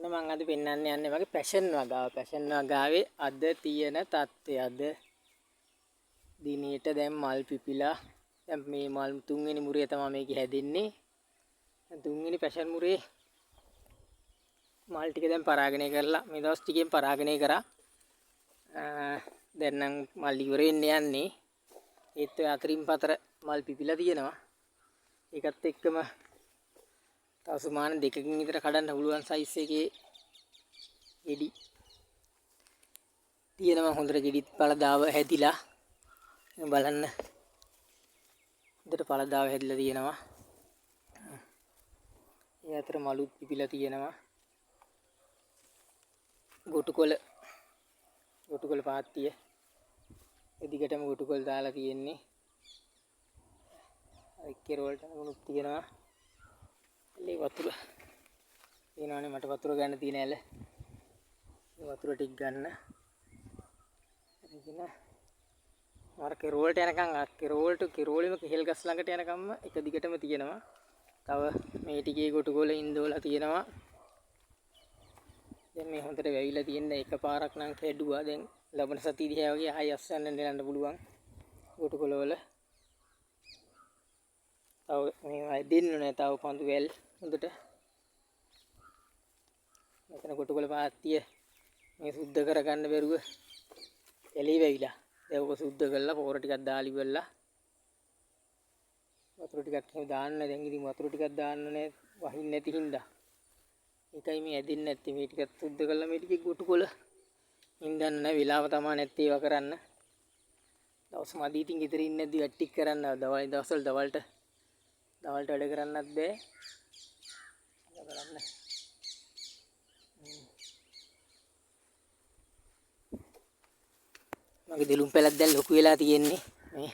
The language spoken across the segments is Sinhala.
ඔන්න මම අද පෙන්වන්න යන්නේ මගේ පැෂන් වගාව. පැෂන් වගාවේ අද තියෙන තත්ත්වය. අද දිනේට දැන් මල් පිපිලා දැන් මේ මල් තුන්වෙනි මුරේ තමයි මේක හැදෙන්නේ. දැන් තුන්වෙනි පැෂන් මුරේ මල් ටික දැන් පරාගණය කරලා මේ දවස් ටිකෙන් පරාගණය කරා. දැන් නම් මල් ඉවර වෙන්න යන්නේ. ඒත් ඔය අතරින් පතර මල් පිපිලා තියෙනවා. ඒකත් එක්කම තව සුමාන දෙකකින් විතර කඩන්න පුළුවන් සයිස් එකේ ගෙඩි තියෙනවා. හොඳට ගෙඩිත් පළදාව හැදිලා බලන්න. හොඳට පළදාව හැදිලා තියෙනවා. ඒ අතර මලුත් පිපිලා තියෙනවා. ගොටුකොළ පාත්තිය එදිගටම ගොටුකොළ දාලා තියෙන්නේ. එක්කේ රෝල්ට ගුණුත් තියෙනවා. එලේ වතුර තියෙනවානේ මට වතුර ගන්න තියෙන ඇල. මේ වතුර ටික ගන්න. එතන මාර කෙරෝල්ට යනකම් කෙරෝලෙම කෙහෙල් ගස් ළඟට යනකම්ම එක දිගටම තියෙනවා. තව මේ ටිකේ ගොටුකොළ ඉන්දෝලා තියෙනවා. දැන් මේ හොඳට වැවිලා තියෙන එකපාරක් නම් කැඩුවා. දැන් ලබන සතිය දිහා වගේ ආයෙ අස්සන්න දෙන්න පුළුවන් ගොටුකොළ වල. තව මේ දෙන්න නෑ. තව පඳු වැල් හොඳට මෙතන ගොටුකොළ පාත්තිය මේ සුද්ධ කරගන්න බැරුව එළි වෙවිලා. දැන් ඔක සුද්ධ කරලා පොර ටිකක් දාලි වෙලා වතුර ටිකක් එහෙම දාන්න. දැන් ඉතින් වතුර ටිකක් දාන්න නෑ වහින්න නැති හින්දා. ඒකයි මේ ඇදින්නේ නැත්තේ. මේ ටිකත් සුද්ධ කරලා මේ ටිකේ ගොටුකොළ ඉඳන්න නෑ. වෙලාව තමයි නැත්තේ ඒවා කරන්න. දවස් මදි ඉතින් ගෙදර ඉන්නේ නැද්දි වැට්ටික් කරන්න. දවස්වල දවල්ට වැඩ කරන්නත් බෑ. බලන්න. මගේ දෙලුම් පැලක් දැන් ලොකු වෙලා තියෙන්නේ. මේ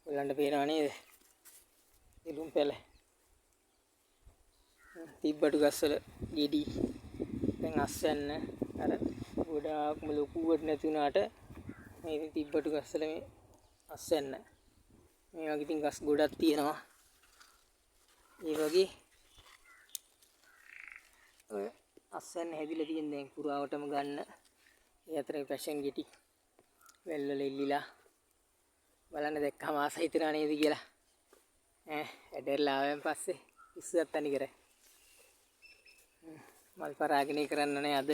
ඔයගලන්ට පේනව නේද? දෙලුම් පැල. තිබ්බටු ගස්වල ගෙඩි දැන් අස්සන්න අර ගොඩාක්ම ලොකුවට නැති වුණාට මේ තිබ්බටු ගස්වල මේ අස්සන්න. මේ වගේ ඉතින් ගස් ගොඩක් තියෙනවා. ඒ වගේ ඔය අස්සන්න හැදිලා තියෙන දැන් පුරාවටම ගන්න. ඒ අතරේ පැෂන් ගෙටි වැල් වල එල්ලිලා බලන්න දැක්කම ආස හිතෙනා නේද කියලා. වැඩෙරලා ආවෙන් පස්සේ ඉස්සුවත් තනි කරයි. මල් පරාගණය කරන්න නේ අද.